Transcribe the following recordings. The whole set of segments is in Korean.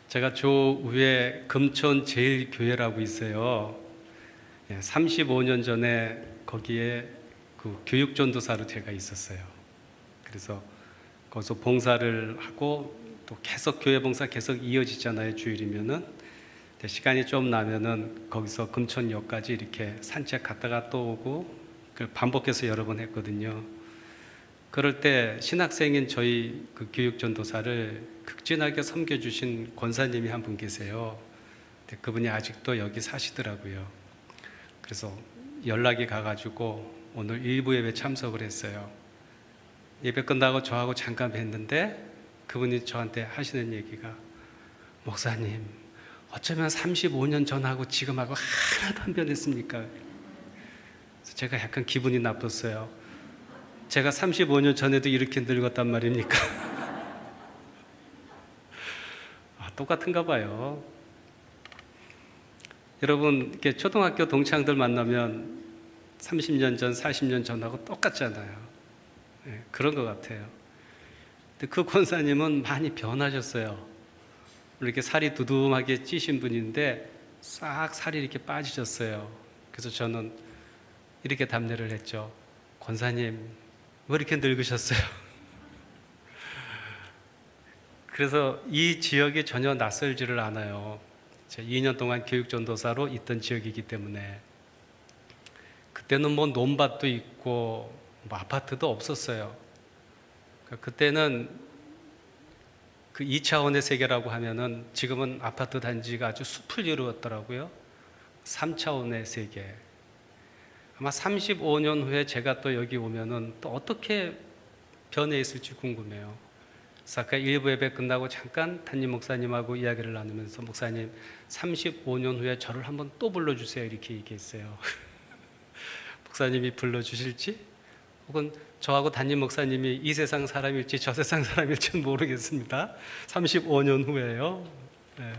제가 조우에 금촌제일교회라고 있어요. 35년 전에 거기에 그 교육전도사로 제가 있었어요. 그래서 거기서 봉사를 하고 또 계속 교회 봉사 계속 이어지잖아요. 주일이면은 시간이 좀 나면은 거기서 금촌역까지 이렇게 산책 갔다가 또 오고 그걸 반복해서 여러 번 했거든요. 그럴 때 신학생인 저희 그 교육전도사를 극진하게 섬겨주신 권사님이 한 분 계세요. 근데 그분이 아직도 여기 사시더라고요. 그래서 연락이 가가지고 오늘 일부 예배 참석을 했어요. 예배 끝나고 저하고 잠깐 뵀는데 그분이 저한테 하시는 얘기가, 목사님, 어쩌면 35년 전하고 지금하고 하나도 안 변했습니까? 그래서 제가 약간 기분이 나빴어요. 제가 35년 전에도 이렇게 늙었단 말입니까? 똑같은가 봐요. 여러분, 이렇게 초등학교 동창들 만나면 30년 전, 40년 전하고 똑같잖아요. 네, 그런 것 같아요. 근데 그 권사님은 많이 변하셨어요. 이렇게 살이 두툼하게 찌신 분인데 싹 살이 이렇게 빠지셨어요. 그래서 저는 이렇게 답례를 했죠. 권사님, 왜 이렇게 늙으셨어요? 그래서 이 지역이 전혀 낯설지를 않아요. 제가 2년 동안 교육전도사로 있던 지역이기 때문에. 그때는 뭐 논밭도 있고 뭐 아파트도 없었어요. 그때는 그 2차원의 세계라고 하면은 지금은 아파트 단지가 아주 숲을 이루었더라고요. 3차원의 세계. 아마 35년 후에 제가 또 여기 오면은 또 어떻게 변해 있을지 궁금해요. 그래서 아까 일부 예배 끝나고 잠깐 담임 목사님하고 이야기를 나누면서, 목사님, 35년 후에 저를 한번 또 불러주세요, 이렇게 얘기했어요. 목사님이 불러주실지, 혹은 저하고 담임 목사님이 이 세상 사람일지 저 세상 사람일지는 모르겠습니다. 35년 후에요. 네.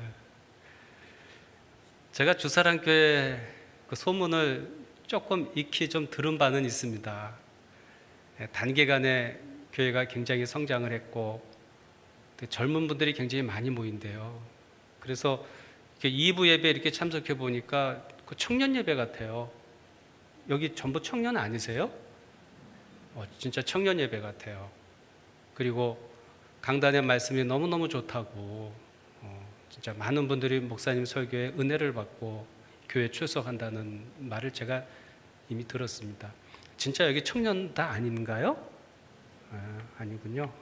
제가 주사랑교회 그 소문을 조금 익히 좀 들은 바는 있습니다. 단기간에 교회가 굉장히 성장을 했고 젊은 분들이 굉장히 많이 모인대요. 그래서 이렇게 2부 예배 이렇게 참석해 보니까 그 청년 예배 같아요. 여기 전부 청년 아니세요? 진짜 청년 예배 같아요. 그리고 강단의 말씀이 너무너무 좋다고, 진짜 많은 분들이 목사님 설교에 은혜를 받고 교회에 출석한다는 말을 제가 이미 들었습니다. 진짜 여기 청년 다 아닌가요? 아니군요.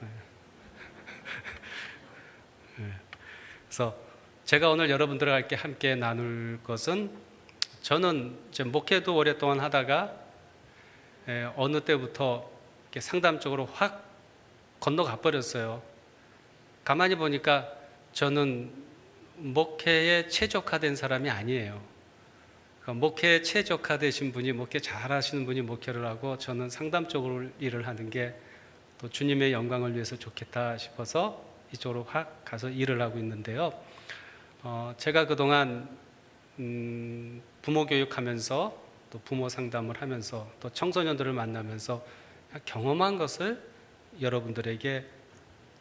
그래서 제가 오늘 여러분들과 함께 나눌 것은, 저는 이제 목회도 오랫동안 하다가 어느 때부터 이렇게 상담적으로 확 건너가 버렸어요. 가만히 보니까 저는 목회에 최적화된 사람이 아니에요. 목회에 최적화되신 분이, 목회 잘하시는 분이 목회를 하고 저는 상담적으로 일을 하는 게 또 주님의 영광을 위해서 좋겠다 싶어서 이쪽으로 확 가서 일을 하고 있는데요. 제가 그동안 부모 교육하면서 또 부모 상담을 하면서 또 청소년들을 만나면서 경험한 것을 여러분들에게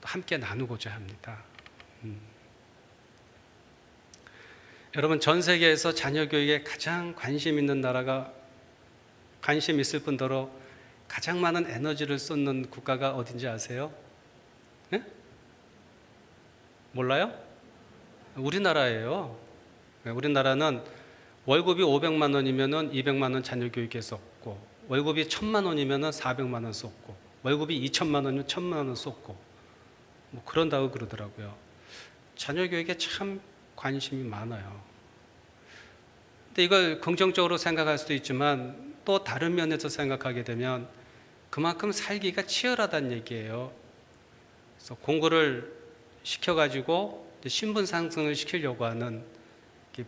함께 나누고자 합니다. 여러분, 전 세계에서 자녀 교육에 가장 관심 있는 나라가, 관심 있을 뿐더러 가장 많은 에너지를 쏟는 국가가 어딘지 아세요? 네? 몰라요? 우리나라예요. 우리나라는 월급이 500만 원이면 200만 원 자녀 교육에 썼고, 월급이 1000만 원이면 400만 원 썼고, 월급이 2000만 원이면 1000만 원 썼고, 뭐 그런다고 그러더라고요. 자녀 교육에 참 관심이 많아요. 근데 이걸 긍정적으로 생각할 수도 있지만 또 다른 면에서 생각하게 되면 그만큼 살기가 치열하다는 얘기예요. 그래서 공부를 시켜가지고 신분 상승을 시키려고 하는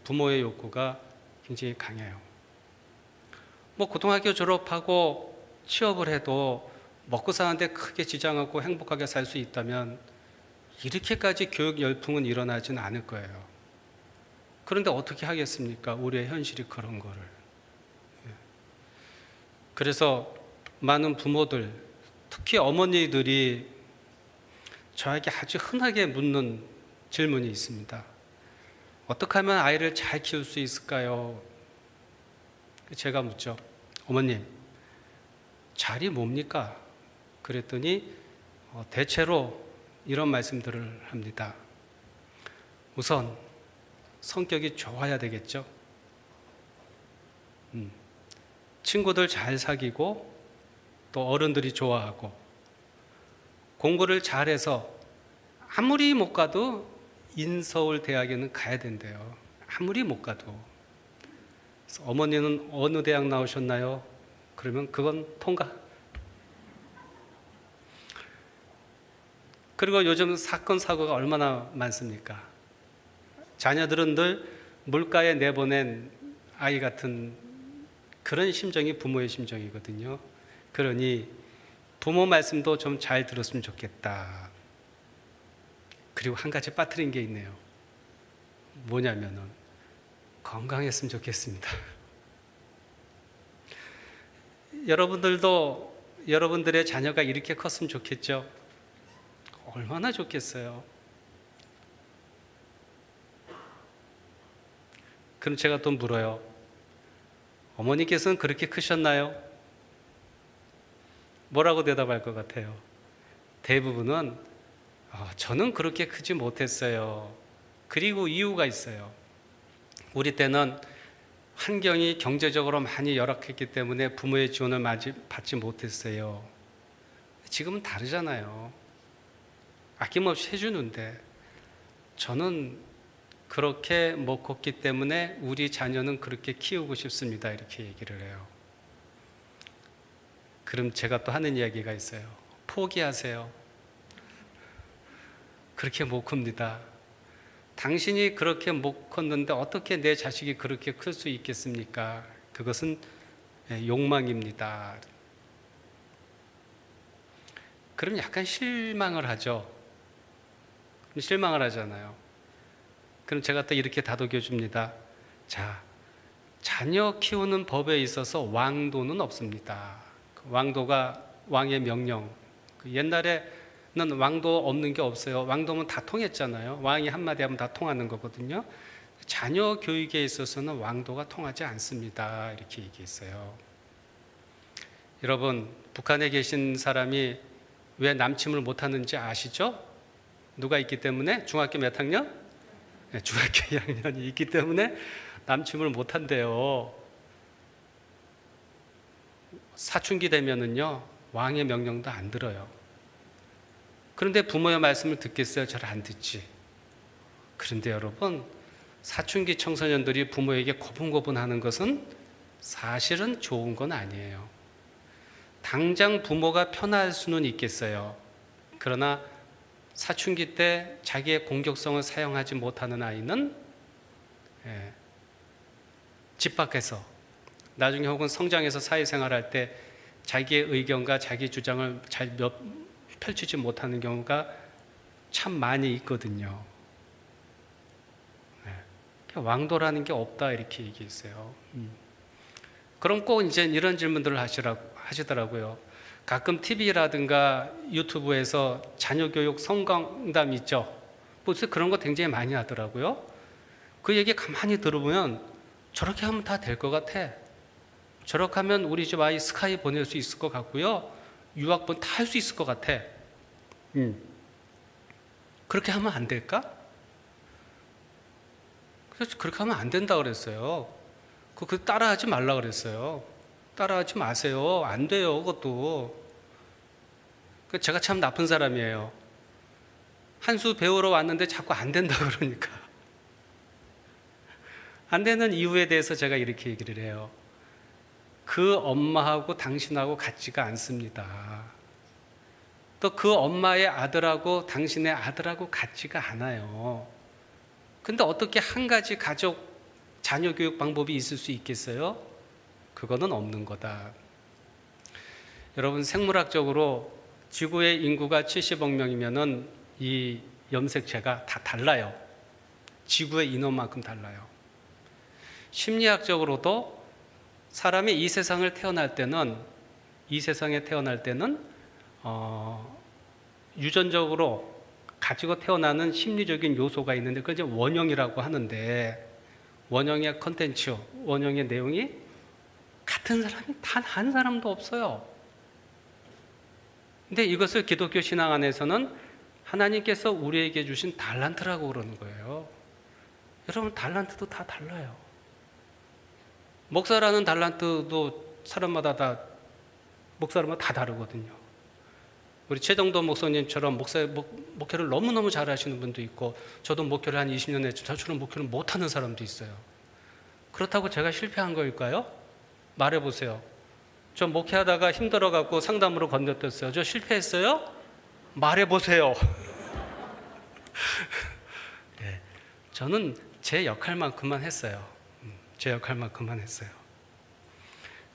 부모의 욕구가 굉장히 강해요. 뭐 고등학교 졸업하고 취업을 해도 먹고 사는데 크게 지장 없고 행복하게 살 수 있다면 이렇게까지 교육 열풍은 일어나지는 않을 거예요. 그런데 어떻게 하겠습니까? 우리의 현실이 그런 거를. 그래서 많은 부모들, 특히 어머니들이 저에게 아주 흔하게 묻는 질문이 있습니다. 어떻게 하면 아이를 잘 키울 수 있을까요? 제가 묻죠. 어머님, 잘이 뭡니까? 그랬더니 대체로 이런 말씀들을 합니다. 우선 성격이 좋아야 되겠죠. 친구들 잘 사귀고 또 어른들이 좋아하고 공부를 잘해서 아무리 못 가도 인서울 대학에는 가야 된대요. 아무리 못 가도. 그래서 어머니는 어느 대학 나오셨나요? 그러면 그건 통과. 그리고 요즘 사건 사고가 얼마나 많습니까? 자녀들은 늘 물가에 내보낸 아이 같은 그런 심정이 부모의 심정이거든요. 그러니 부모 말씀도 좀 잘 들었으면 좋겠다. 그리고 한 가지 빠뜨린 게 있네요. 뭐냐면은 건강했으면 좋겠습니다. 여러분들도 여러분들의 자녀가 이렇게 컸으면 좋겠죠? 얼마나 좋겠어요. 그럼 제가 또 물어요. 어머니께서는 그렇게 크셨나요? 뭐라고 대답할 것 같아요? 대부분은 저는 그렇게 크지 못했어요. 그리고 이유가 있어요. 우리 때는 환경이 경제적으로 많이 열악했기 때문에 부모의 지원을 받지 못했어요. 지금은 다르잖아요. 아낌없이 해주는데 저는 그렇게 못 컸기 때문에 우리 자녀는 그렇게 키우고 싶습니다. 이렇게 얘기를 해요. 그럼 제가 또 하는 이야기가 있어요. 포기하세요. 그렇게 못 큽니다. 당신이 그렇게 못 컸는데 어떻게 내 자식이 그렇게 클 수 있겠습니까? 그것은 욕망입니다. 그럼 약간 실망을 하죠. 실망을 하잖아요. 그럼 제가 또 이렇게 다독여 줍니다. 자, 자녀 키우는 법에 있어서 왕도는 없습니다. 왕도가 왕의 명령. 옛날에는 왕도 없는 게 없어요. 왕도면 다 통했잖아요. 왕이 한마디 하면 다 통하는 거거든요. 자녀 교육에 있어서는 왕도가 통하지 않습니다. 이렇게 얘기했어요. 여러분, 북한에 계신 사람이 왜 남침을 못하는지 아시죠? 누가 있기 때문에? 중학교 몇 학년? 네, 중학교 2학년이 있기 때문에 남침을 못한대요. 사춘기 되면은요, 왕의 명령도 안 들어요. 그런데 부모의 말씀을 듣겠어요? 잘 안 듣지. 그런데 여러분, 사춘기 청소년들이 부모에게 고분고분하는 것은 사실은 좋은 건 아니에요. 당장 부모가 편할 수는 있겠어요. 그러나 사춘기 때 자기의 공격성을 사용하지 못하는 아이는 집 밖에서 나중에 혹은 성장해서 사회생활할 때 자기의 의견과 자기 주장을 잘 펼치지 못하는 경우가 참 많이 있거든요. 왕도라는 게 없다 이렇게 얘기했어요. 그럼 꼭 이제 이런 질문들을 하시더라고요. 가끔 TV라든가 유튜브에서 자녀교육 성강담 있죠. 벌써 그런 거 굉장히 많이 하더라고요. 그 얘기 가만히 들어보면 저렇게 하면 다 될 것 같아. 저렇게 하면 우리 집 아이 스카이 보낼 수 있을 것 같고요. 유학본 다 할 수 있을 것 같아. 그렇게 하면 안 될까? 그래서 그렇게 하면 안 된다 그랬어요. 그 따라하지 말라 그랬어요. 따라하지 마세요. 안 돼요, 그것도. 제가 참 나쁜 사람이에요. 한 수 배우러 왔는데 자꾸 안 된다 그러니까. 안 되는 이유에 대해서 제가 이렇게 얘기를 해요. 그 엄마하고 당신하고 같지가 않습니다. 또 그 엄마의 아들하고 당신의 아들하고 같지가 않아요. 근데 어떻게 한 가지 가족 자녀 교육 방법이 있을 수 있겠어요? 그거는 없는 거다. 여러분, 생물학적으로 지구의 인구가 70억 명이면은 이 염색체가 다 달라요. 지구의 인원만큼 달라요. 심리학적으로도 사람이 이 세상에 태어날 때는 유전적으로 가지고 태어나는 심리적인 요소가 있는데 그걸 이제 원형이라고 하는데, 원형의 컨텐츠, 원형의 내용이 같은 사람이 단 한 사람도 없어요. 근데 이것을 기독교 신앙 안에서는 하나님께서 우리에게 주신 달란트라고 그러는 거예요. 여러분, 달란트도 다 달라요. 목사라는 달란트도 사람마다 목사마다 다 다르거든요. 우리 최정도 목사님처럼 목회를 너무너무 잘하시는 분도 있고, 저도 목회를 한 20년 했죠. 저처럼 목회를 못하는 사람도 있어요. 그렇다고 제가 실패한 거일까요? 말해보세요. 저 목회하다가 힘들어갖고 상담으로 건너뛰었어요. 저 실패했어요? 말해보세요. 네, 저는 제 역할만큼만 했어요. 제 역할만큼만 했어요.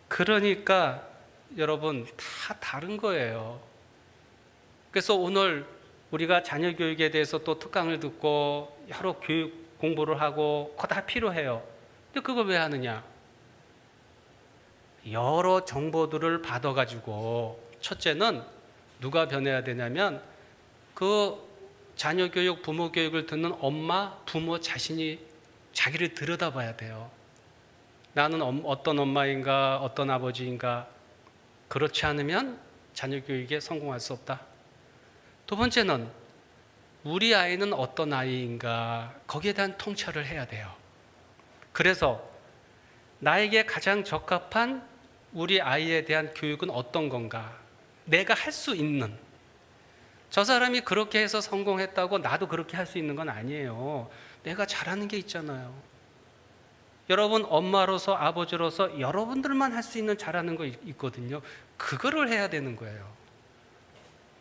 그러니까 여러분, 다 다른 거예요. 그래서 오늘 우리가 자녀 교육에 대해서 또 특강을 듣고 여러 교육 공부를 하고 그거 다 필요해요. 근데 그걸 왜 하느냐? 여러 정보들을 받아가지고, 첫째는 누가 변해야 되냐면 그 자녀 교육, 부모 교육을 듣는 엄마, 부모 자신이 자기를 들여다봐야 돼요. 나는 어떤 엄마인가, 어떤 아버지인가. 그렇지 않으면 자녀 교육에 성공할 수 없다. 두 번째는 우리 아이는 어떤 아이인가, 거기에 대한 통찰을 해야 돼요. 그래서 나에게 가장 적합한 우리 아이에 대한 교육은 어떤 건가, 내가 할 수 있는, 저 사람이 그렇게 해서 성공했다고 나도 그렇게 할 수 있는 건 아니에요. 내가 잘하는 게 있잖아요. 여러분, 엄마로서, 아버지로서 여러분들만 할 수 있는 잘하는 거 있거든요. 그거를 해야 되는 거예요.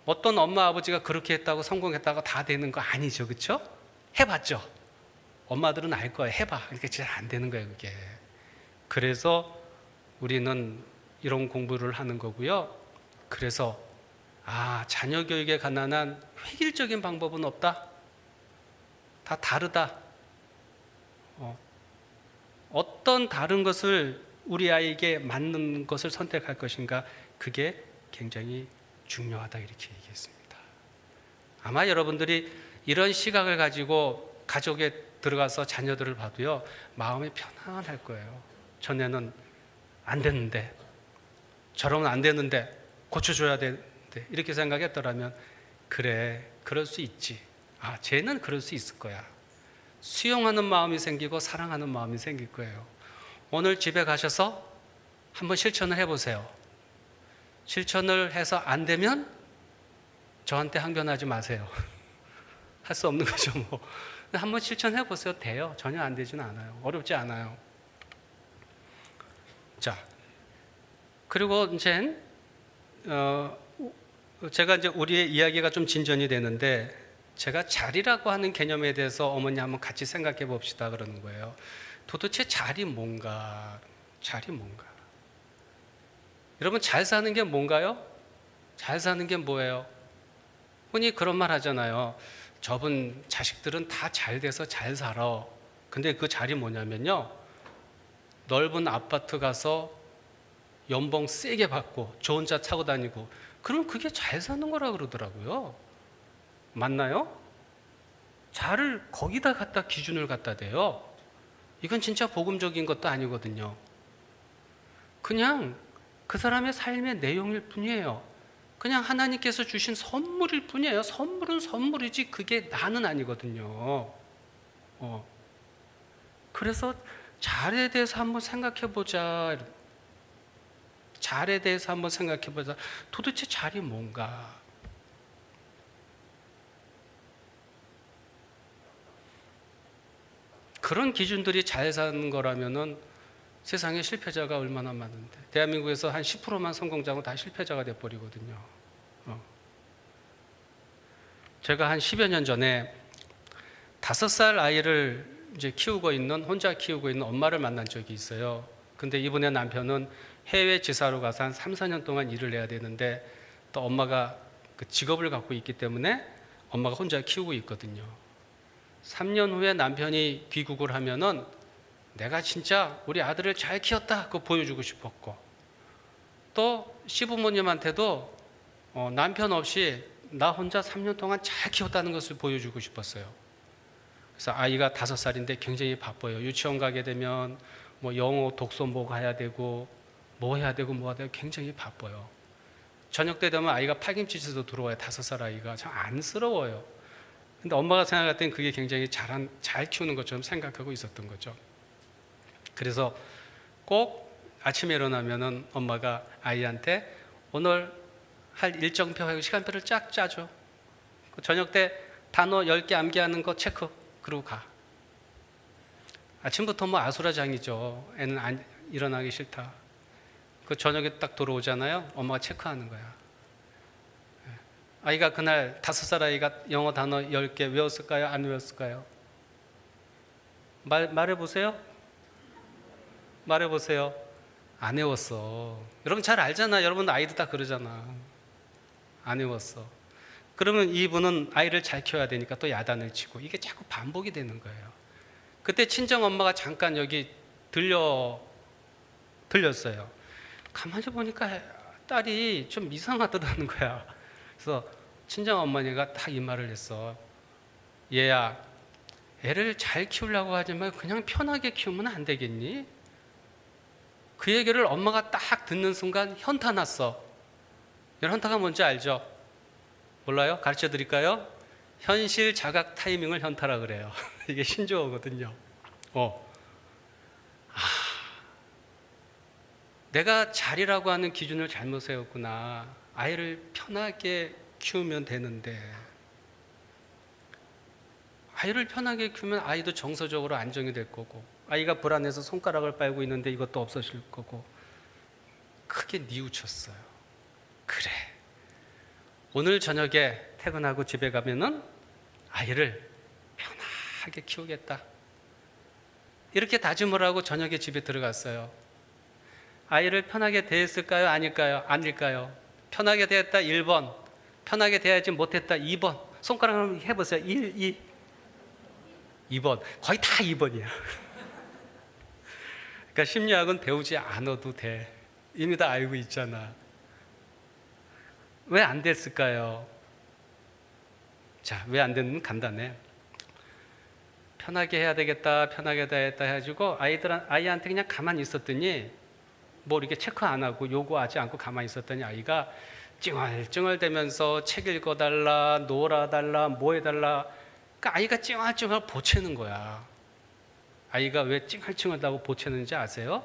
어떤 엄마, 아버지가 그렇게 했다고 성공했다고 다 되는 거 아니죠. 그렇죠? 해봤죠? 엄마들은 알 거예요. 해봐. 그러니까 잘 안 되는 거예요, 그게. 그래서 우리는 이런 공부를 하는 거고요. 그래서 자녀 교육에 관한 획일적인 방법은 없다. 다 다르다. 어떤 다른 것을 우리 아이에게 맞는 것을 선택할 것인가, 그게 굉장히 중요하다, 이렇게 얘기했습니다. 아마 여러분들이 이런 시각을 가지고 가족에 들어가서 자녀들을 봐도요, 마음이 편안할 거예요. 전에는 안 됐는데, 저러면 안 되는데, 고쳐줘야 되는데, 이렇게 생각했더라면, 그래, 그럴 수 있지. 쟤는 그럴 수 있을 거야. 수용하는 마음이 생기고 사랑하는 마음이 생길 거예요. 오늘 집에 가셔서 한번 실천을 해보세요. 실천을 해서 안 되면 저한테 항변하지 마세요. 할 수 없는 거죠, 뭐. 한번 실천해 보세요. 돼요. 전혀 안 되지는 않아요. 어렵지 않아요. 자, 그리고 이제 제가 이제 우리의 이야기가 좀 진전이 되는데, 제가 자리라고 하는 개념에 대해서 어머니 한번 같이 생각해 봅시다 그러는 거예요. 도대체 자리 뭔가? 자리 뭔가? 여러분, 잘 사는 게 뭔가요? 잘 사는 게 뭐예요? 흔히 그런 말 하잖아요. 저분 자식들은 다 잘 돼서 잘 살아. 근데 그 자리 뭐냐면요, 넓은 아파트 가서 연봉 세게 받고 좋은 차 타고 다니고, 그럼 그게 잘 사는 거라 그러더라고요. 맞나요? 잘을 거기다 갖다 기준을 갖다 대요. 이건 진짜 복음적인 것도 아니거든요. 그냥 그 사람의 삶의 내용일 뿐이에요. 그냥 하나님께서 주신 선물일 뿐이에요. 선물은 선물이지 그게 나는 아니거든요. 그래서 잘에 대해서 한번 생각해 보자. 잘에 대해서 한번 생각해 보자. 도대체 잘이 뭔가? 그런 기준들이 잘 사는 거라면은 세상에 실패자가 얼마나 많은데, 대한민국에서 한 10%만 성공자고 다 실패자가 돼버리거든요. 제가 한 10여 년 전에 5살 아이를 이제 혼자 키우고 있는 엄마를 만난 적이 있어요. 근데 이분의 남편은 해외 지사로 가서 한 3, 4년 동안 일을 해야 되는데, 또 엄마가 그 직업을 갖고 있기 때문에 엄마가 혼자 키우고 있거든요. 3년 후에 남편이 귀국을 하면은 내가 진짜 우리 아들을 잘 키웠다, 그거 보여주고 싶었고, 또 시부모님한테도 남편 없이 나 혼자 3년 동안 잘 키웠다는 것을 보여주고 싶었어요. 그래서 아이가 5살인데 굉장히 바빠요. 유치원 가게 되면 뭐 영어 독서모 가야 되고 뭐 해야 되고 뭐 해야 되고 굉장히 바빠요. 저녁 때 되면 아이가 파김치에서 들어와요. 5살 아이가. 참 안쓰러워요. 근데 엄마가 생각할 땐 그게 굉장히 잘 키우는 것처럼 생각하고 있었던 거죠. 그래서 꼭 아침에 일어나면은 엄마가 아이한테 오늘 할 일정표, 시간표를 쫙 짜줘. 저녁 때 단어 10개 암기하는 거 체크. 그러고 가. 아침부터 뭐 아수라장이죠. 애는 일어나기 싫다. 그 저녁에 딱 돌아오잖아요. 엄마가 체크하는 거야. 아이가 그날 5살 아이가 영어 단어 10개 외웠을까요? 안 외웠을까요? 말해보세요. 말해보세요. 안 외웠어. 여러분 잘 알잖아. 여러분 아이도 다 그러잖아. 안 외웠어. 그러면 이분은 아이를 잘 키워야 되니까 또 야단을 치고 이게 자꾸 반복이 되는 거예요. 그때 친정 엄마가 잠깐 여기 들렸어요. 가만히 보니까 딸이 좀 이상하더라는 거야. 그래서 친정 어머니가 딱 이 말을 했어. 얘야, 애를 잘 키우려고 하지만 그냥 편하게 키우면 안 되겠니? 그 얘기를 엄마가 딱 듣는 순간 현타 났어. 여러분 현타가 뭔지 알죠? 몰라요? 가르쳐 드릴까요? 현실 자각 타이밍을 현타라 그래요. 이게 신조어거든요. 내가 잘이라고 하는 기준을 잘못 세웠구나. 아이를 편하게 키우면 되는데 아이를 편하게 키우면 아이도 정서적으로 안정이 될 거고 아이가 불안해서 손가락을 빨고 있는데 이것도 없어질 거고 크게 뉘우쳤어요. 그래, 오늘 저녁에 퇴근하고 집에 가면은 아이를 편하게 키우겠다. 이렇게 다짐을 하고 저녁에 집에 들어갔어요. 아이를 편하게 대했을까요? 아닐까요? 아닐까요? 편하게 대했다 1번, 편하게 대하지 못했다 2번. 손가락을 해보세요. 1, 2, 2번. 거의 다 2번이야. 그러니까 심리학은 배우지 않아도 돼. 이미 다 알고 있잖아. 왜 안 됐을까요? 자, 왜 안 됐는 간단해. 편하게 해야 되겠다, 편하게 해야겠다 해가지고 아이한테 그냥 가만히 있었더니 뭐 이렇게 체크 안 하고 요구하지 않고 가만히 있었더니 아이가 찡얼찡얼대면서 책 읽어달라, 놀아달라, 뭐 해달라. 그러니까 아이가 찡얼찡얼 보채는 거야. 아이가 왜 찡얼찡얼하고 보채는지 아세요?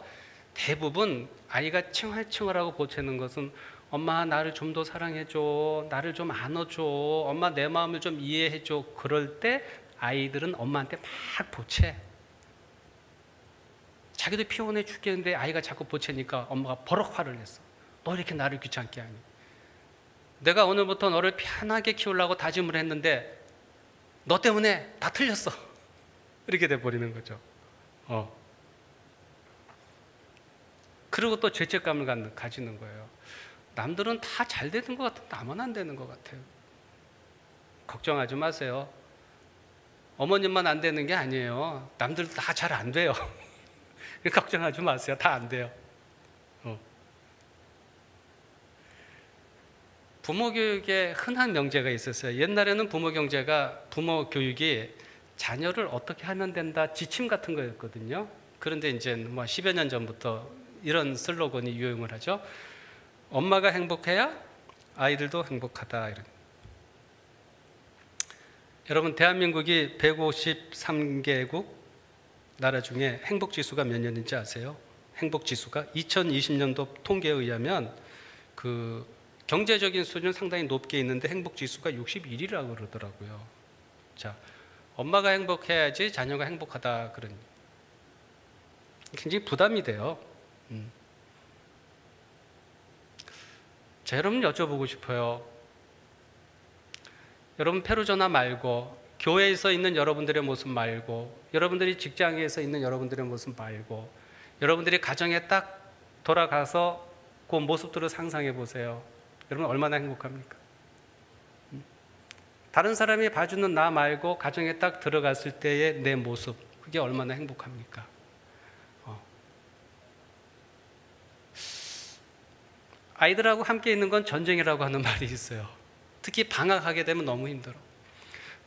대부분 아이가 찡얼찡얼하고 보채는 것은 엄마 나를 좀 더 사랑해줘, 나를 좀 안아줘, 엄마 내 마음을 좀 이해해줘. 그럴 때 아이들은 엄마한테 막 보채. 자기도 피곤해 죽겠는데 아이가 자꾸 보채니까 엄마가 버럭 화를 냈어. 너 이렇게 나를 귀찮게 하니? 내가 오늘부터 너를 편하게 키우려고 다짐을 했는데 너 때문에 다 틀렸어. 이렇게 돼버리는 거죠. 그리고 또 죄책감을 가지는 거예요. 남들은 다 잘 되는 것 같은데 나만 안 되는 것 같아요. 걱정하지 마세요. 어머님만 안 되는 게 아니에요. 남들도 다 잘 안 돼요. 걱정하지 마세요. 다 안 돼요. 부모 교육에 흔한 명제가 있었어요. 옛날에는 부모 교육이 자녀를 어떻게 하면 된다 지침 같은 거였거든요. 그런데 이제 뭐 10여 년 전부터 이런 슬로건이 유행을 하죠. 엄마가 행복해야 아이들도 행복하다. 이런. 여러분 대한민국이 153개국 나라 중에 행복지수가 몇 년인지 아세요? 행복지수가 2020년도 통계에 의하면 그 경제적인 수준 상당히 높게 있는데 행복지수가 61이라고 그러더라고요. 자, 엄마가 행복해야지 자녀가 행복하다 그런 굉장히 부담이 돼요. 자, 여러분 여쭤보고 싶어요. 여러분 페루전화 말고 교회에서 있는 여러분들의 모습 말고 여러분들이 직장에서 있는 여러분들의 모습 말고 여러분들이 가정에 딱 돌아가서 그 모습들을 상상해 보세요. 여러분 얼마나 행복합니까? 다른 사람이 봐주는 나 말고 가정에 딱 들어갔을 때의 내 모습 그게 얼마나 행복합니까? 아이들하고 함께 있는 건 전쟁이라고 하는 말이 있어요. 특히 방학하게 되면 너무 힘들어.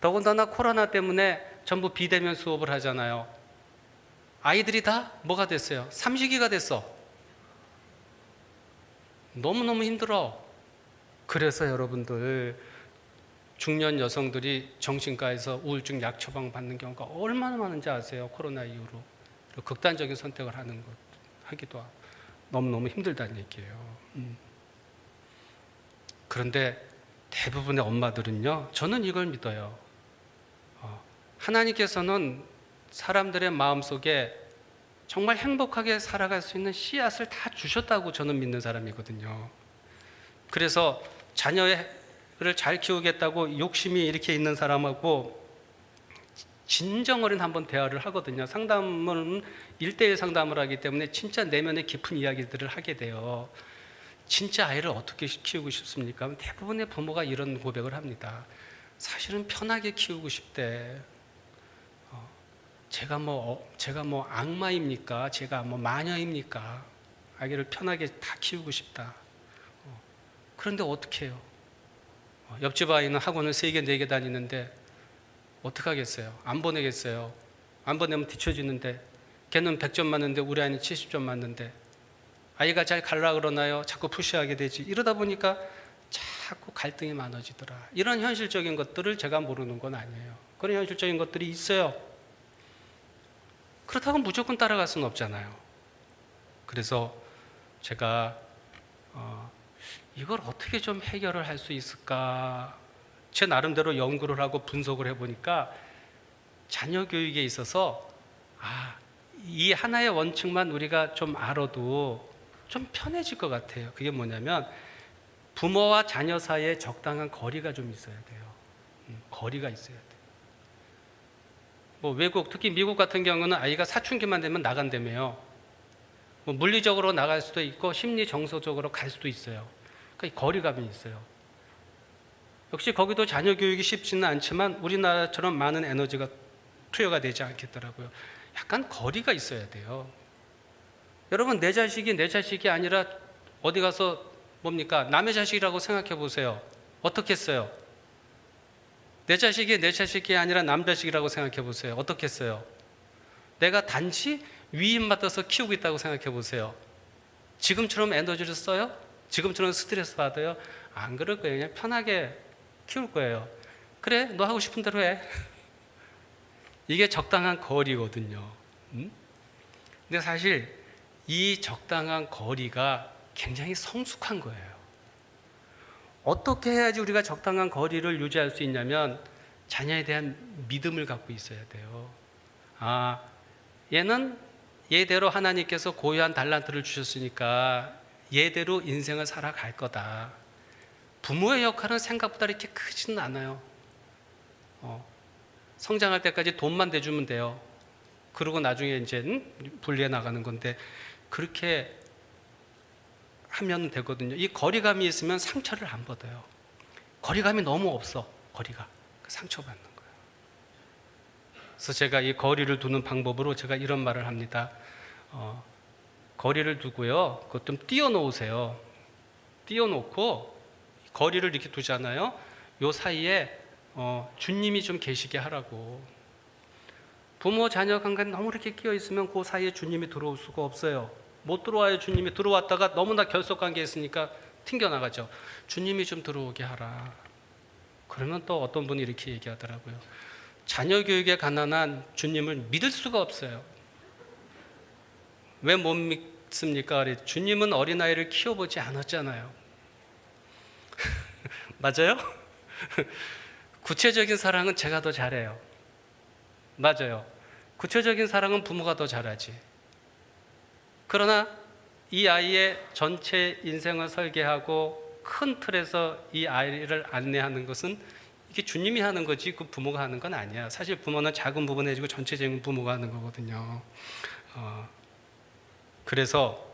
더군다나 코로나 때문에 전부 비대면 수업을 하잖아요. 아이들이 다 뭐가 됐어요? 삼식이가 됐어. 너무너무 힘들어. 그래서 여러분들, 중년 여성들이 정신과에서 우울증 약 처방 받는 경우가 얼마나 많은지 아세요? 코로나 이후로. 극단적인 선택을 하기도 하고 너무너무 힘들다는 얘기예요. 그런데 대부분의 엄마들은요, 저는 이걸 믿어요. 하나님께서는 사람들의 마음속에 정말 행복하게 살아갈 수 있는 씨앗을 다 주셨다고 저는 믿는 사람이거든요. 그래서 자녀를 잘 키우겠다고 욕심이 이렇게 있는 사람하고 진정 어린 한번 대화를 하거든요. 상담은 1대1 상담을 하기 때문에 진짜 내면의 깊은 이야기들을 하게 돼요. 진짜 아이를 어떻게 키우고 싶습니까? 대부분의 부모가 이런 고백을 합니다. 사실은 편하게 키우고 싶대. 제가 뭐 악마입니까? 제가 뭐 마녀입니까? 아기를 편하게 다 키우고 싶다. 그런데 어떻게 해요? 옆집 아이는 학원을 3개, 4개 다니는데 어떡하겠어요? 안 보내겠어요? 안 보내면 뒤처지는데, 걔는 100점 맞는데 우리 아이는 70점 맞는데, 아이가 잘 갈라 그러나요? 자꾸 푸시하게 되지. 이러다 보니까 자꾸 갈등이 많아지더라. 이런 현실적인 것들을 제가 모르는 건 아니에요. 그런 현실적인 것들이 있어요. 그렇다고 무조건 따라갈 수는 없잖아요. 그래서 제가 이걸 어떻게 좀 해결을 할 수 있을까, 제 나름대로 연구를 하고 분석을 해보니까 자녀 교육에 있어서 이 하나의 원칙만 우리가 좀 알아도 좀 편해질 것 같아요. 그게 뭐냐면 부모와 자녀 사이에 적당한 거리가 좀 있어야 돼요. 거리가 있어야 돼요. 뭐 외국, 특히 미국 같은 경우는 아이가 사춘기만 되면 나간다며요. 뭐 물리적으로 나갈 수도 있고 심리 정서적으로 갈 수도 있어요. 그러니까 거리감이 있어요. 역시 거기도 자녀 교육이 쉽지는 않지만 우리나라처럼 많은 에너지가 투여가 되지 않겠더라고요. 약간 거리가 있어야 돼요. 여러분, 내 자식이 아니라 어디 가서 뭡니까? 남의 자식이라고 생각해 보세요. 어떻겠어요? 내 자식이 아니라 남 자식이라고 생각해 보세요. 어떻겠어요? 내가 단지 위임받아서 키우고 있다고 생각해 보세요. 지금처럼 에너지를 써요? 지금처럼 스트레스 받아요? 안 그럴 거예요. 그냥 편하게 키울 거예요. 그래, 너 하고 싶은 대로 해. 이게 적당한 거리거든요. 근데 사실 이 적당한 거리가 굉장히 성숙한 거예요. 어떻게 해야지 우리가 적당한 거리를 유지할 수 있냐면 자녀에 대한 믿음을 갖고 있어야 돼요. 얘는 얘대로 하나님께서 고유한 달란트를 주셨으니까 얘대로 인생을 살아갈 거다. 부모의 역할은 생각보다 이렇게 크지는 않아요. 성장할 때까지 돈만 대주면 돼요. 그리고 나중에 이제 분리해 나가는 건데, 그렇게 하면 되거든요. 이 거리감이 있으면 상처를 안 받아요. 거리감이 너무 없어. 거리가 상처받는 거예요. 그래서 제가 이 거리를 두는 방법으로 제가 이런 말을 합니다. 거리를 두고요, 그것 좀 띄워놓으세요. 띄워놓고 거리를 이렇게 두잖아요. 요 사이에 주님이 좀 계시게 하라고. 부모 자녀 관계는 너무 이렇게 끼어 있으면 그 사이에 주님이 들어올 수가 없어요. 못 들어와요. 주님이 들어왔다가 너무나 결속관계에 있으니까 튕겨나가죠. 주님이 좀 들어오게 하라. 그러면 또 어떤 분이 이렇게 얘기하더라고요. 자녀 교육에 가난한 주님을 믿을 수가 없어요. 왜 못 믿습니까? 주님은 어린아이를 키워보지 않았잖아요. 맞아요? 구체적인 사랑은 제가 더 잘해요. 맞아요. 구체적인 사랑은 부모가 더 잘하지. 그러나 이 아이의 전체 인생을 설계하고 큰 틀에서 이 아이를 안내하는 것은 이게 주님이 하는 거지 그 부모가 하는 건 아니야. 사실 부모는 작은 부분 해주고 전체적인 부모가 하는 거거든요. 그래서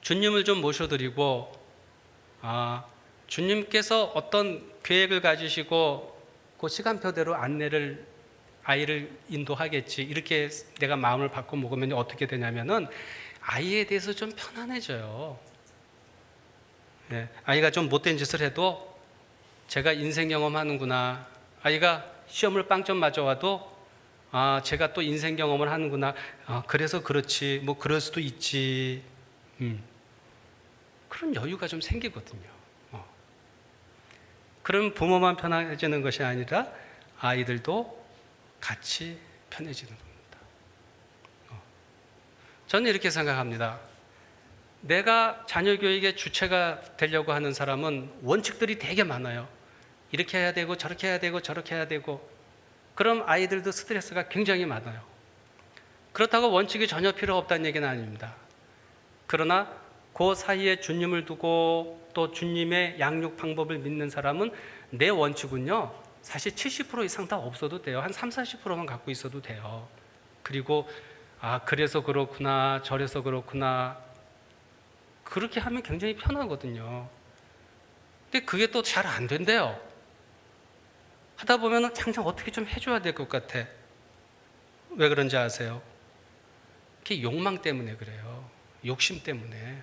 주님을 좀 모셔드리고, 주님께서 어떤 계획을 가지시고 그 시간표대로 아이를 인도하겠지, 이렇게 내가 마음을 바꿔 먹으면 어떻게 되냐면은 아이에 대해서 좀 편안해져요. 아이가 좀 못된 짓을 해도 제가 인생 경험하는구나. 아이가 시험을 빵점 맞아와도 제가 또 인생 경험을 하는구나. 그래서 그렇지. 뭐 그럴 수도 있지. 그런 여유가 좀 생기거든요. 그럼 부모만 편해지는 것이 아니라 아이들도 같이 편해지는 겁니다. 저는 이렇게 생각합니다. 내가 자녀 교육의 주체가 되려고 하는 사람은 원칙들이 되게 많아요. 이렇게 해야 되고 저렇게 해야 되고 저렇게 해야 되고, 그럼 아이들도 스트레스가 굉장히 많아요. 그렇다고 원칙이 전혀 필요 없다는 얘기는 아닙니다. 그러나 그 사이에 주님을 두고 또 주님의 양육 방법을 믿는 사람은 내 원칙은요, 사실 70% 이상 다 없어도 돼요. 한 30-40%만 갖고 있어도 돼요. 그리고 그래서 그렇구나, 저래서 그렇구나, 그렇게 하면 굉장히 편하거든요. 근데 그게 또 잘 안 된대요. 하다 보면 당장 어떻게 좀 해줘야 될 것 같아. 왜 그런지 아세요? 그게 욕망 때문에 그래요. 욕심 때문에.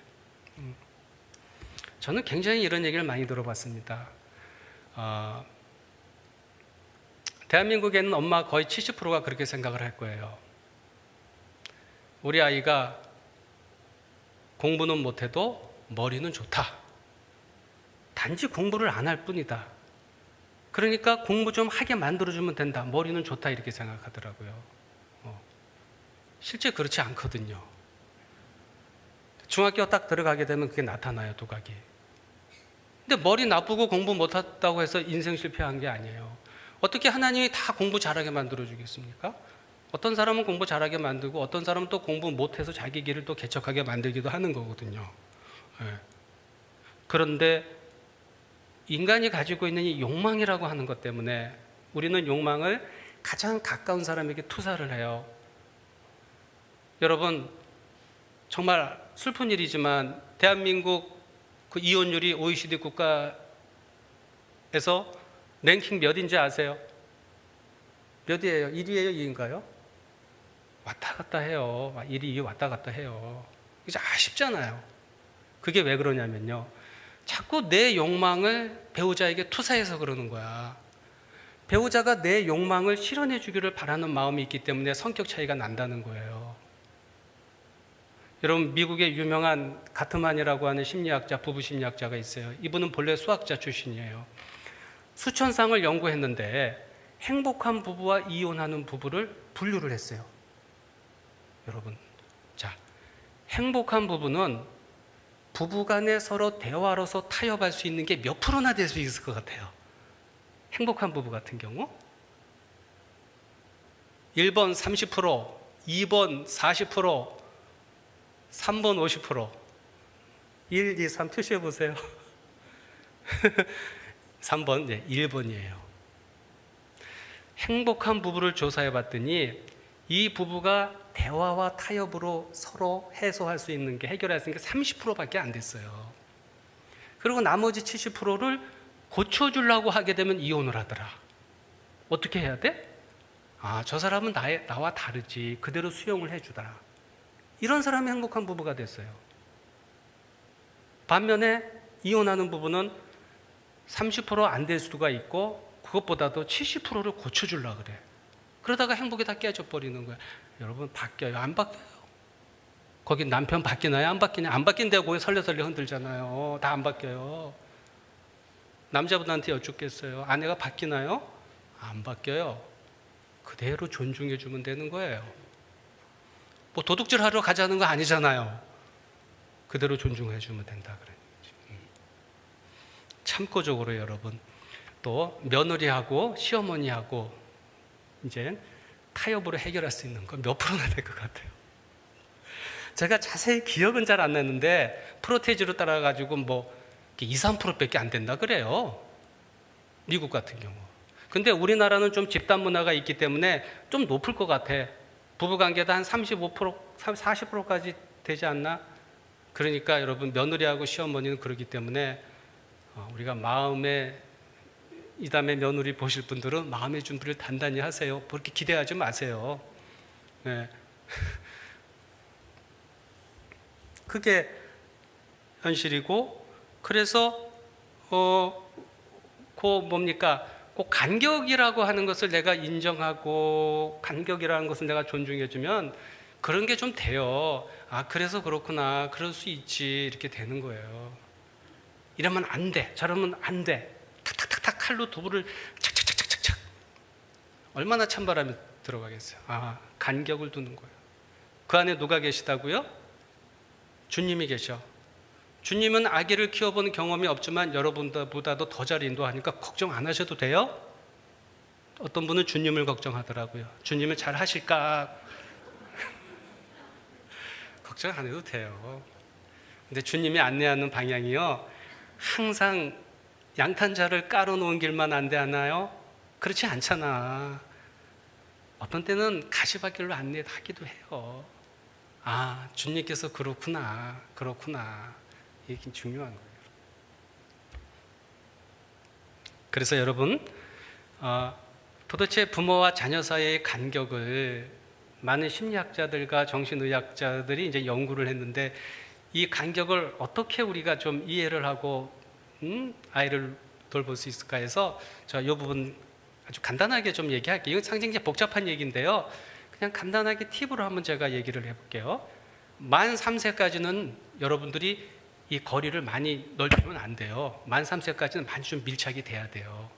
저는 굉장히 이런 얘기를 많이 들어봤습니다. 대한민국에는 엄마 거의 70%가 그렇게 생각을 할 거예요. 우리 아이가 공부는 못해도 머리는 좋다. 단지 공부를 안 할 뿐이다. 그러니까 공부 좀 하게 만들어주면 된다. 머리는 좋다, 이렇게 생각하더라고요. 실제 그렇지 않거든요. 중학교 딱 들어가게 되면 그게 나타나요, 두각이. 근데 머리 나쁘고 공부 못했다고 해서 인생 실패한 게 아니에요. 어떻게 하나님이 다 공부 잘하게 만들어주겠습니까? 어떤 사람은 공부 잘하게 만들고 어떤 사람은 또 공부 못해서 자기 길을 또 개척하게 만들기도 하는 거거든요. 그런데 인간이 가지고 있는 이 욕망이라고 하는 것 때문에 우리는 욕망을 가장 가까운 사람에게 투사를 해요. 여러분, 정말 슬픈 일이지만 대한민국 그 이혼율이 OECD 국가에서 랭킹 몇인지 아세요? 몇이에요? 1위예요? 2위인가요? 왔다 갔다 해요. 1위, 2위 왔다 갔다 해요. 이제 아쉽잖아요. 그게 왜 그러냐면요, 자꾸 내 욕망을 배우자에게 투사해서 그러는 거야. 배우자가 내 욕망을 실현해 주기를 바라는 마음이 있기 때문에 성격 차이가 난다는 거예요. 여러분, 미국의 유명한 가트만이라고 하는 심리학자, 부부 심리학자가 있어요. 이분은 본래 수학자 출신이에요. 수천 쌍을 연구했는데 행복한 부부와 이혼하는 부부를 분류를 했어요. 여러분, 자, 행복한 부부는 부부간에 서로 대화로서 타협할 수 있는 게 몇 프로나 될 수 있을 것 같아요? 행복한 부부 같은 경우 1번 30%, 2번 40%, 3번 50%. 1, 2, 3 표시해 보세요. 3번, 네, 1번이에요. 행복한 부부를 조사해 봤더니 이 부부가 대화와 타협으로 서로 해소할 수 있는 게, 해결할 수 있는 게 30%밖에 안 됐어요. 그리고 나머지 70%를 고쳐주려고 하게 되면 이혼을 하더라. 어떻게 해야 돼? 저 사람은 나와 다르지. 그대로 수용을 해주더라. 이런 사람이 행복한 부부가 됐어요. 반면에 이혼하는 부부는 30% 안 될 수가 있고 그것보다도 70%를 고쳐주려고 그래. 그러다가 행복이 다 깨져버리는 거야. 여러분, 바뀌어요? 안 바뀌어요? 거기 남편 바뀌나요? 안 바뀌냐? 안 바뀐다고 설레설레 흔들잖아요. 다 안 바뀌어요. 남자분한테 여쭙겠어요. 아내가 바뀌나요? 안 바뀌어요. 그대로 존중해 주면 되는 거예요. 뭐 도둑질 하러 가자는 거 아니잖아요. 그대로 존중해 주면 된다 그래요. 참고적으로 여러분, 또 며느리하고 시어머니하고 이제 타협으로 해결할 수 있는 건 몇 프로나 될 것 같아요? 제가 자세히 기억은 잘 안 나는데 프로테이지로 따라가지고 뭐 2, 3%밖에 안 된다 그래요. 미국 같은 경우. 근데 우리나라는 좀 집단 문화가 있기 때문에 좀 높을 것 같아. 부부관계도 한 35%, 40%까지 되지 않나? 그러니까 여러분, 며느리하고 시어머니는 그러기 때문에 우리가 마음에, 이 다음에 며느리 보실 분들은 마음의 준비를 단단히 하세요. 그렇게 기대하지 마세요. 네. 그게 현실이고, 그래서 그 뭡니까? 꼭 간격이라고 하는 것을 내가 인정하고 간격이라는 것을 내가 존중해주면 그런 게 좀 돼요. 아, 그래서 그렇구나. 그럴 수 있지. 이렇게 되는 거예요. 이러면 안 돼. 저러면 안 돼. 탁탁탁탁 칼로 두부를 착착착착착. 얼마나 찬바람이 들어가겠어요. 아, 간격을 두는 거예요. 그 안에 누가 계시다고요? 주님이 계셔. 주님은 아기를 키워본 경험이 없지만 여러분보다도 더 잘 인도하니까 걱정 안 하셔도 돼요. 어떤 분은 주님을 걱정하더라고요. 주님을 잘 하실까? 걱정 안 해도 돼요. 근데 주님이 안내하는 방향이요, 항상 양탄자를 깔아놓은 길만 안내하나요? 그렇지 않잖아. 어떤 때는 가시밭길로 안내하기도 해요. 아, 주님께서 그렇구나, 그렇구나. 이게 중요한 거예요. 그래서 여러분, 도대체 부모와 자녀 사이의 간격을 많은 심리학자들과 정신의학자들이 이제 연구를 했는데, 이 간격을 어떻게 우리가 좀 이해를 하고 아이를 돌볼 수 있을까 해서 이 부분 아주 간단하게 좀 얘기할게요. 이건 상당히 복잡한 얘기인데요. 그냥 간단하게 팁으로 한번 제가 얘기를 해볼게요. 만 3세까지는 여러분들이 이 거리를 많이 넓히면 안 돼요. 만 3세까지는 많이 좀 밀착이 돼야 돼요.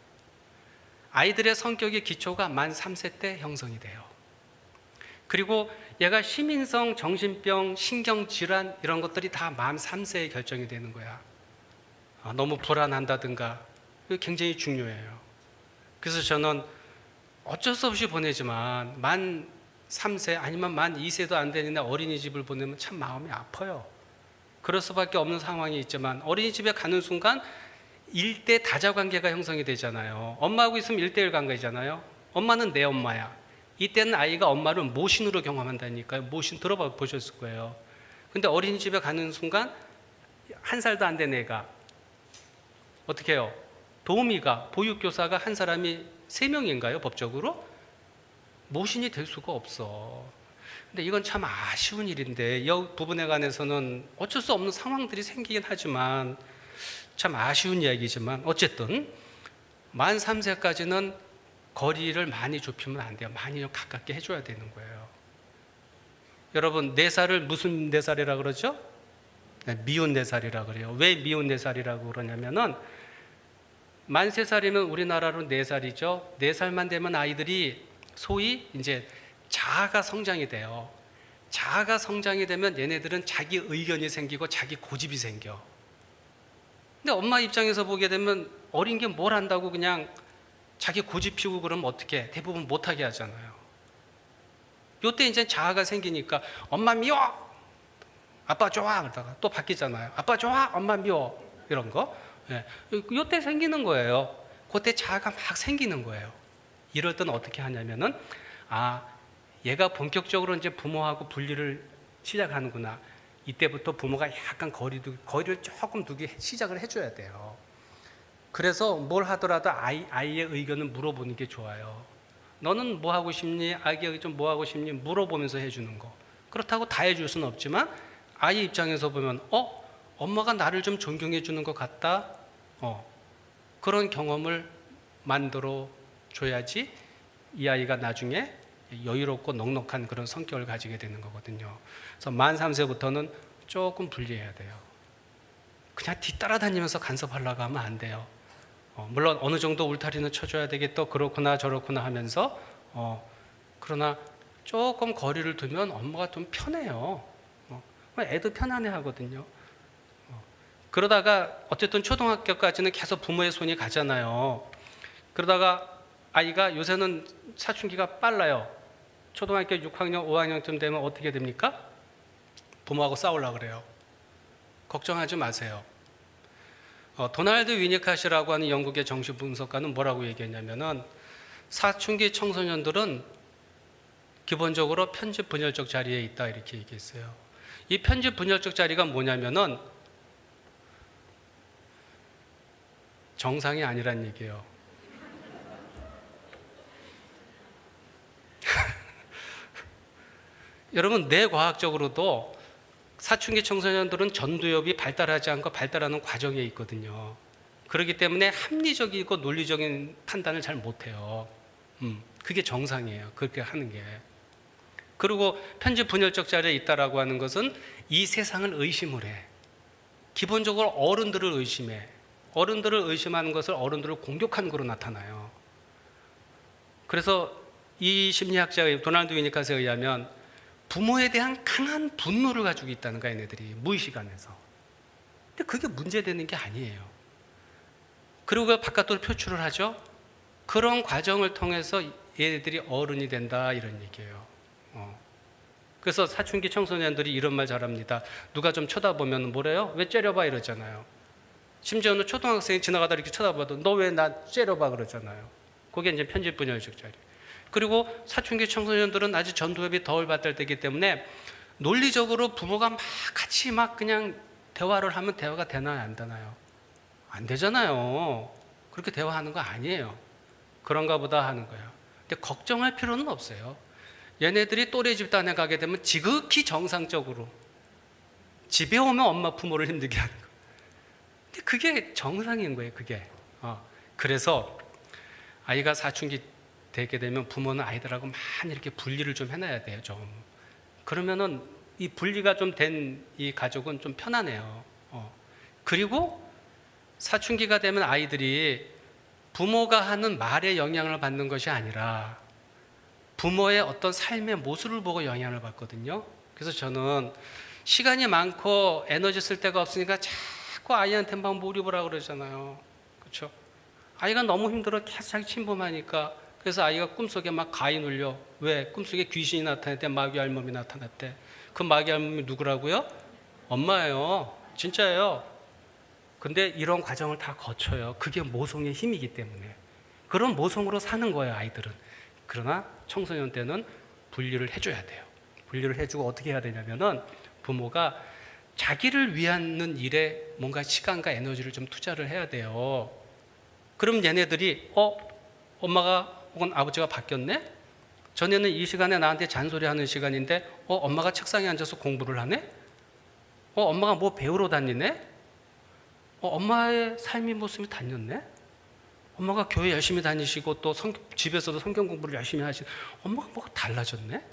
아이들의 성격의 기초가 만 3세 때 형성이 돼요. 그리고 얘가 시민성, 정신병, 신경질환 이런 것들이 다 만 3세에 결정이 되는 거야. 너무 불안한다든가. 이거 굉장히 중요해요. 그래서 저는 어쩔 수 없이 보내지만 만 3세 아니면 만 2세도 안 되는데 어린이집을 보내면 참 마음이 아파요. 그럴 수밖에 없는 상황이 있지만 어린이집에 가는 순간 일대 다자관계가 형성이 되잖아요. 엄마하고 있으면 1대1 관계잖아요. 엄마는 내 엄마야. 이때는 아이가 엄마를 모신으로 경험한다니까요. 모신 들어보셨을 거예요. 근데 어린이집에 가는 순간 1살도 안 된 애가 어떻게 해요? 도우미가, 보육교사가 한 사람이 3명인가요? 법적으로? 모신이 될 수가 없어. 근데 이건 참 아쉬운 일인데 이 부분에 관해서는 어쩔 수 없는 상황들이 생기긴 하지만 참 아쉬운 이야기지만 어쨌든 만 3세까지는 거리를 많이 좁히면 안 돼요. 많이 좀 가깝게 해줘야 되는 거예요. 여러분 4살을 무슨 4살이라고 그러죠? 미운 4살이라고 그래요. 왜 미운 4살이라고 그러냐면은 만 3살이면 우리나라로 4살이죠. 4살만 되면 아이들이 소위 이제 자아가 성장이 돼요. 자아가 성장이 되면 얘네들은 자기 의견이 생기고 자기 고집이 생겨. 근데 엄마 입장에서 보게 되면 어린 게 뭘 한다고 그냥 자기 고집 피우고 그러면 어떻게 대부분 못하게 하잖아요. 요때 이제 자아가 생기니까 엄마 미워! 아빠 좋아! 그러다가 또 바뀌잖아요. 아빠 좋아! 엄마 미워! 이런 거. 예. 요때 생기는 거예요. 그때 자아가 막 생기는 거예요. 이럴 때는 어떻게 하냐면은 얘가 본격적으로 이제 부모하고 분리를 시작하는구나. 이때부터 부모가 약간 거리를 조금 두기 시작을 해줘야 돼요. 그래서 뭘 하더라도 아이의 의견을 물어보는 게 좋아요. 너는 뭐 하고 싶니? 아기가 좀 뭐 하고 싶니? 물어보면서 해주는 거. 그렇다고 다 해줄 수는 없지만 아이 입장에서 보면 엄마가 나를 좀 존경해 주는 것 같다. 그런 경험을 만들어 줘야지 이 아이가 나중에 여유롭고 넉넉한 그런 성격을 가지게 되는 거거든요. 그래서 만 3세부터는 조금 분리해야 돼요. 그냥 뒤따라다니면서 간섭하려고 하면 안 돼요. 물론 어느 정도 울타리는 쳐줘야 되겠다. 그렇구나 저렇구나 하면서 그러나 조금 거리를 두면 엄마가 좀 편해요. 애도 편안해 하거든요. 그러다가 어쨌든 초등학교까지는 계속 부모의 손이 가잖아요. 그러다가 아이가 요새는 사춘기가 빨라요. 초등학교 6학년, 5학년쯤 되면 어떻게 됩니까? 부모하고 싸우려고 그래요. 걱정하지 마세요. 도널드 위니카시라고 하는 영국의 정신분석가는 뭐라고 얘기했냐면은 사춘기 청소년들은 기본적으로 편집 분열적 자리에 있다 이렇게 얘기했어요. 이 편집 분열적 자리가 뭐냐면은 정상이 아니란 얘기예요. 여러분 뇌과학적으로도 사춘기 청소년들은 전두엽이 발달하지 않고 발달하는 과정에 있거든요. 그렇기 때문에 합리적이고 논리적인 판단을 잘 못해요. 그게 정상이에요. 그렇게 하는 게. 그리고 편집 분열적 자리에 있다라고 하는 것은 이 세상을 의심을 해. 기본적으로 어른들을 의심해. 어른들을 의심하는 것을 어른들을 공격하는 거로 나타나요. 그래서 이 심리학자 도널드 위니컷에 의하면 부모에 대한 강한 분노를 가지고 있다는 거야, 얘네들이 무의식 안에서. 근데 그게 문제되는 게 아니에요. 그리고 그걸 바깥으로 표출을 하죠. 그런 과정을 통해서 얘네들이 어른이 된다, 이런 얘기예요. 그래서 사춘기 청소년들이 이런 말 잘합니다. 누가 좀 쳐다보면 뭐래요? 왜 째려봐 이러잖아요. 심지어는 초등학생이 지나가다 이렇게 쳐다봐도 너 왜 나 째려봐 그러잖아요. 그게 이제 편집 분열적 자리. 그리고 사춘기 청소년들은 아직 전두엽이 덜 발달되기 때문에 논리적으로 부모가 막 같이 막 그냥 대화를 하면 대화가 되나요, 안 되나요? 안 되잖아요. 그렇게 대화하는 거 아니에요. 그런가 보다 하는 거예요. 근데 걱정할 필요는 없어요. 얘네들이 또래 집단에 가게 되면 지극히 정상적으로 집에 오면 엄마 부모를 힘들게 하는 거예요. 근데 그게 정상인 거예요, 그게. 그래서 아이가 사춘기 되게 되면 부모는 아이들하고 많이 이렇게 분리를 좀 해놔야 돼요, 좀. 그러면은 이 분리가 좀 된 이 가족은 좀 편하네요. 그리고 사춘기가 되면 아이들이 부모가 하는 말에 영향을 받는 것이 아니라 부모의 어떤 삶의 모습을 보고 영향을 받거든요. 그래서 저는 시간이 많고 에너지 쓸 데가 없으니까 자꾸 아이한테 막 몰입을 하고 그러잖아요. 그렇죠? 아이가 너무 힘들어 계속 자기 침범하니까. 그래서 아이가 꿈속에 막 가위 눌려. 왜? 꿈속에 귀신이 나타났대, 마귀 할멈이 나타났대. 그 마귀 할멈이 누구라고요? 엄마예요. 진짜예요. 근데 이런 과정을 다 거쳐요. 그게 모성의 힘이기 때문에. 그런 모성으로 사는 거예요, 아이들은. 그러나 청소년 때는 분리를 해줘야 돼요. 분리를 해주고 어떻게 해야 되냐면은 부모가 자기를 위하는 일에 뭔가 시간과 에너지를 좀 투자를 해야 돼요. 그럼 얘네들이 엄마가 혹은 아버지가 바뀌었네? 전에는 이 시간에 나한테 잔소리하는 시간인데 엄마가 책상에 앉아서 공부를 하네? 엄마가 뭐 배우러 다니네? 엄마의 삶의 모습이 달렸네? 엄마가 교회 열심히 다니시고 또 집에서도 성경 공부를 열심히 하시고 엄마가 뭐가 달라졌네?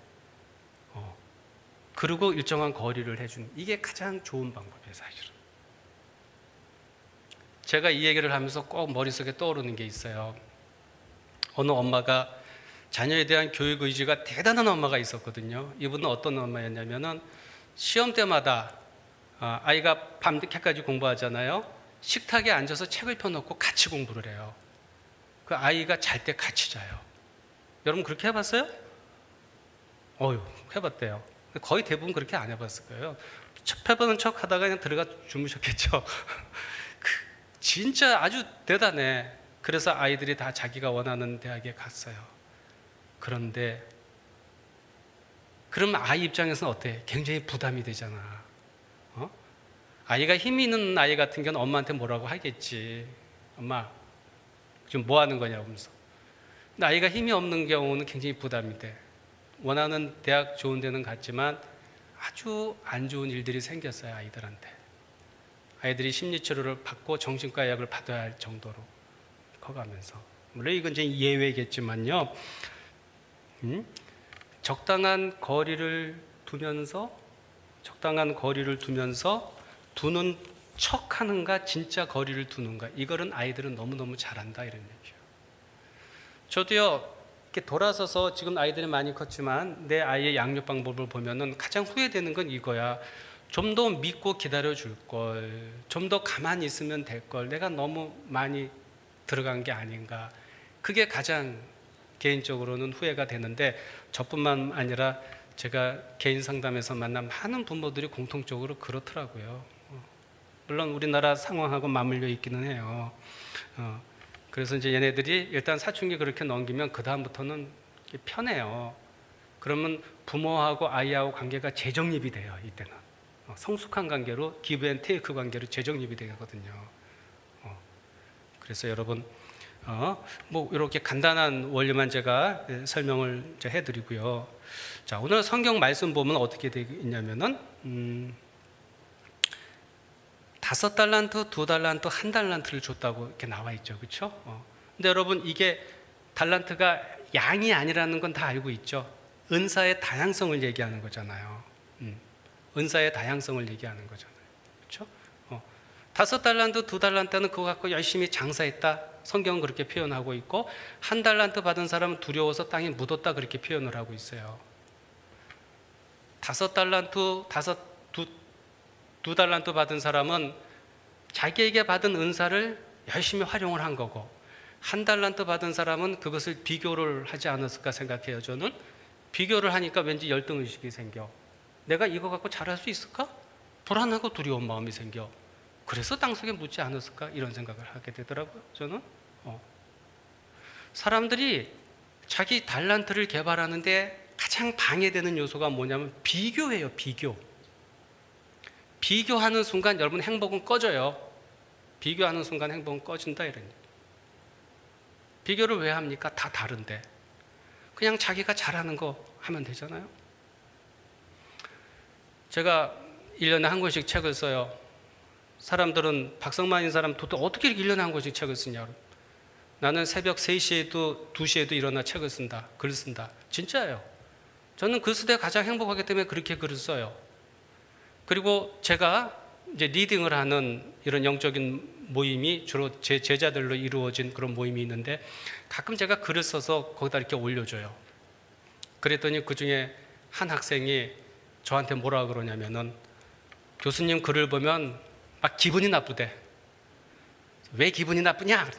그리고 일정한 거리를 해주는 이게 가장 좋은 방법이에요, 사실은. 제가 이 얘기를 하면서 꼭 머릿속에 떠오르는 게 있어요. 어느 엄마가 자녀에 대한 교육 의지가 대단한 엄마가 있었거든요. 이분은 어떤 엄마였냐면은 시험 때마다 아이가 밤늦게까지 공부하잖아요. 식탁에 앉아서 책을 펴놓고 같이 공부를 해요. 그 아이가 잘 때 같이 자요. 여러분 그렇게 해봤어요? 해봤대요. 거의 대부분 그렇게 안 해봤을 거예요. 펴보는 척 하다가 그냥 들어가 주무셨겠죠. 진짜 아주 대단해. 그래서 아이들이 다 자기가 원하는 대학에 갔어요. 그런데 그럼 아이 입장에서는 어때? 굉장히 부담이 되잖아. 아이가 힘이 있는 아이 같은 경우는 엄마한테 뭐라고 하겠지. 엄마 지금 뭐 하는 거냐고 하면서. 근데 아이가 힘이 없는 경우는 굉장히 부담이 돼. 원하는 대학 좋은 데는 갔지만 아주 안 좋은 일들이 생겼어요, 아이들한테. 아이들이 심리치료를 받고 정신과 약을 받아야 할 정도로 커가면서. 물론 이건 이제 예외겠지만요. 적당한 거리를 두면서 두는 척 하는가 진짜 거리를 두는가, 이거는 아이들은 너무너무 잘한다, 이런 얘기예요. 저도요 이렇게 돌아서서 지금 아이들이 많이 컸지만 내 아이의 양육 방법을 보면은 가장 후회되는 건 이거야. 좀 더 믿고 기다려 줄 걸, 좀 더 가만히 있으면 될 걸, 내가 너무 많이 들어간 게 아닌가. 그게 가장 개인적으로는 후회가 되는데, 저뿐만 아니라 제가 개인 상담에서 만난 많은 부모들이 공통적으로 그렇더라고요. 물론 우리나라 상황하고 맞물려 있기는 해요. 그래서 이제 얘네들이 일단 사춘기 그렇게 넘기면 그 다음부터는 편해요. 그러면 부모하고 아이하고 관계가 재정립이 돼요. 이때는 성숙한 관계로, 기브 앤 테이크 관계로 재정립이 되거든요. 그래서 여러분 뭐 이렇게 간단한 원리만 제가 설명을 이제 해드리고요. 자, 오늘 성경 말씀 보면 어떻게 되어 있냐면은 5달란트, 2달란트, 1달란트를 줬다고 이렇게 나와 있죠. 그렇죠? 근데 여러분, 이게 달란트가 양이 아니라는 건 다 알고 있죠. 은사의 다양성을 얘기하는 거잖아요. 은사의 다양성을 얘기하는 거잖아요. 그렇죠? 5달란트, 2달란트는 그거 갖고 열심히 장사했다. 성경은 그렇게 표현하고 있고, 1달란트 받은 사람은 두려워서 땅에 묻었다. 그렇게 표현을 하고 있어요. 5달란트, 2달란트 받은 사람은 자기에게 받은 은사를 열심히 활용을 한 거고, 1달란트 받은 사람은 그것을 비교를 하지 않았을까 생각해요. 저는 비교를 하니까 왠지 열등의식이 생겨. 내가 이거 갖고 잘할 수 있을까? 불안하고 두려운 마음이 생겨. 그래서 땅속에 묻지 않았을까? 이런 생각을 하게 되더라고요. 저는 사람들이 자기 달란트를 개발하는데 가장 방해되는 요소가 뭐냐면 비교예요. 비교하는 순간 여러분 행복은 꺼져요. 비교하는 순간 행복은 꺼진다 이런 얘기. 비교를 왜 합니까? 다 다른데. 그냥 자기가 잘하는 거 하면 되잖아요. 제가 1년에 한 권씩 책을 써요. 사람들은 박성만인 사람 도대체 어떻게 1년에 한 권씩 책을 쓰냐고. 나는 새벽 3시에도 2시에도 일어나 책을 쓴다. 글을 쓴다. 진짜예요. 저는 글 쓸 때 가장 행복하기 때문에 그렇게 글을 써요. 그리고 제가 이제 리딩을 하는 이런 영적인 모임이 주로 제 제자들로 이루어진 그런 모임이 있는데, 가끔 제가 글을 써서 거기다 이렇게 올려줘요. 그랬더니 그 중에 한 학생이 저한테 뭐라 그러냐면은, 교수님 글을 보면 막 기분이 나쁘대. 왜 기분이 나쁘냐?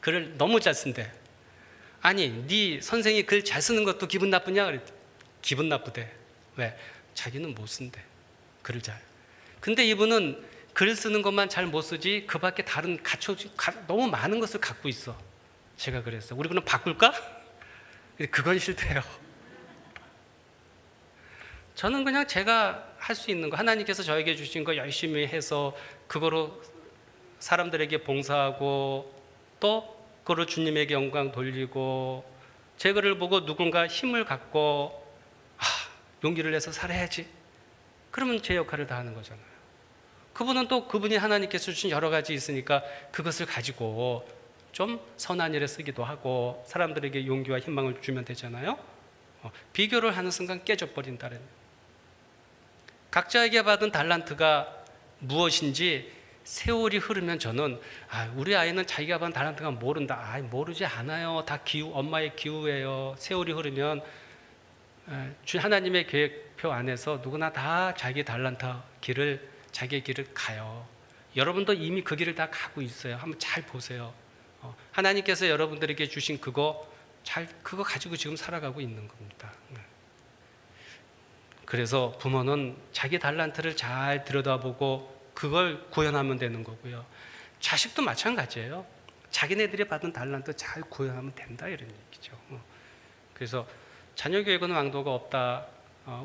글을 너무 잘 쓴대. 아니, 네 선생이 글 잘 쓰는 것도 기분 나쁘냐? 그랬더니 기분 나쁘대. 왜? 자기는 못 쓴대. 글을 잘. 근데 이분은 글 쓰는 것만 잘 못 쓰지 그 밖에 다른 너무 많은 것을 갖고 있어. 제가 그랬어요. 우리 그럼 바꿀까? 그건 싫대요. 저는 그냥 제가 할 수 있는 거, 하나님께서 저에게 주신 거 열심히 해서 그거로 사람들에게 봉사하고, 또 그거로 주님에게 영광 돌리고, 제 글을 보고 누군가 힘을 갖고 용기를 내서 살아야지, 그러면 제 역할을 다 하는 거잖아요. 그분은 또 그분이 하나님께서 주신 여러 가지 있으니까 그것을 가지고 좀 선한 일에 쓰기도 하고 사람들에게 용기와 희망을 주면 되잖아요. 비교를 하는 순간 깨져버린다는. 각자에게 받은 달란트가 무엇인지 세월이 흐르면 저는 우리 아이는 자기가 받은 달란트가 모른다. 모르지 않아요. 다 엄마의 기우예요. 세월이 흐르면 하나님의 계획표 안에서 누구나 다 자기 달란트 자기의 길을 가요. 여러분도 이미 그 길을 다 가고 있어요. 한번 잘 보세요. 하나님께서 여러분들에게 주신 그거 가지고 지금 살아가고 있는 겁니다. 그래서 부모는 자기 달란트를 잘 들여다보고 그걸 구현하면 되는 거고요. 자식도 마찬가지예요. 자기네들이 받은 달란트 잘 구현하면 된다 이런 얘기죠. 그래서 자녀 교육은 왕도가 없다.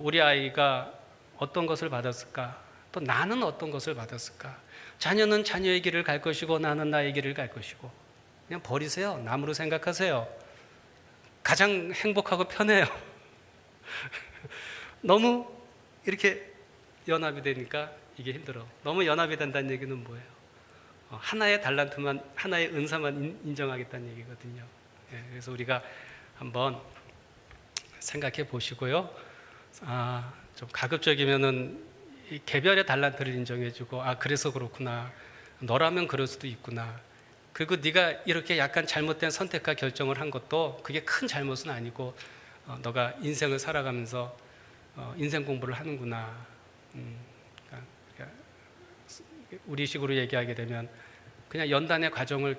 우리 아이가 어떤 것을 받았을까? 또 나는 어떤 것을 받았을까? 자녀는 자녀의 길을 갈 것이고 나는 나의 길을 갈 것이고, 그냥 버리세요. 남으로 생각하세요. 가장 행복하고 편해요. 너무 이렇게 연합이 되니까 이게 힘들어. 너무 연합이 된다는 얘기는 뭐예요? 하나의 달란트만, 하나의 은사만 인정하겠다는 얘기거든요. 그래서 우리가 한번 생각해 보시고요. 좀 가급적이면은 이 개별의 달란트를 인정해주고, 그래서 그렇구나. 너라면 그럴 수도 있구나. 그리고 네가 이렇게 약간 잘못된 선택과 결정을 한 것도 그게 큰 잘못은 아니고, 너가 인생을 살아가면서 인생 공부를 하는구나. 그러니까 우리식으로 얘기하게 되면 그냥 연단의 과정을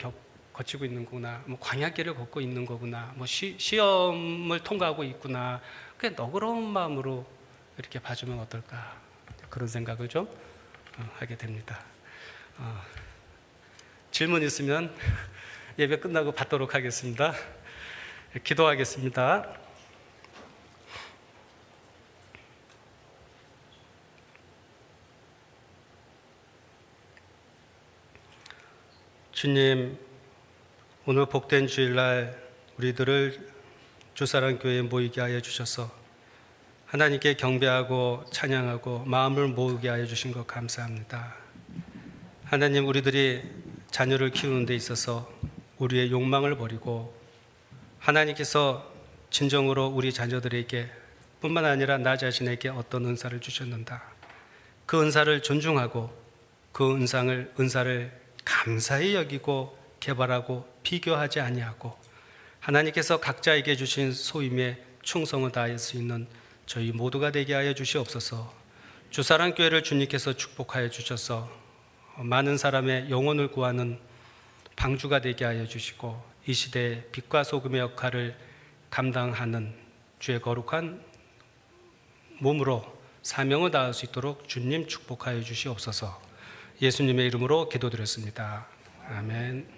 거치고 있는 거구나. 뭐 광야길을 걷고 있는 거구나. 뭐 시험을 통과하고 있구나. 그게 너그러운 마음으로 이렇게 봐주면 어떨까. 그런 생각을 좀 하게 됩니다. 질문 있으면 예배 끝나고 받도록 하겠습니다. 기도하겠습니다. 주님, 오늘 복된 주일날 우리들을 주사랑교회에 모이게 하여 주셔서 하나님께 경배하고 찬양하고 마음을 모으게 하여 주신 것 감사합니다. 하나님, 우리들이 자녀를 키우는 데 있어서 우리의 욕망을 버리고 하나님께서 진정으로 우리 자녀들에게 뿐만 아니라 나 자신에게 어떤 은사를 주셨는가, 그 은사를 존중하고 그 은사를 감사히 여기고 개발하고 비교하지 아니하고 하나님께서 각자에게 주신 소임에 충성을 다할 수 있는 저희 모두가 되게 하여 주시옵소서. 주사랑교회를 주님께서 축복하여 주셔서 많은 사람의 영혼을 구하는 방주가 되게 하여 주시고 이 시대의 빛과 소금의 역할을 감당하는 주의 거룩한 몸으로 사명을 다할 수 있도록 주님 축복하여 주시옵소서. 예수님의 이름으로 기도드렸습니다. 아멘.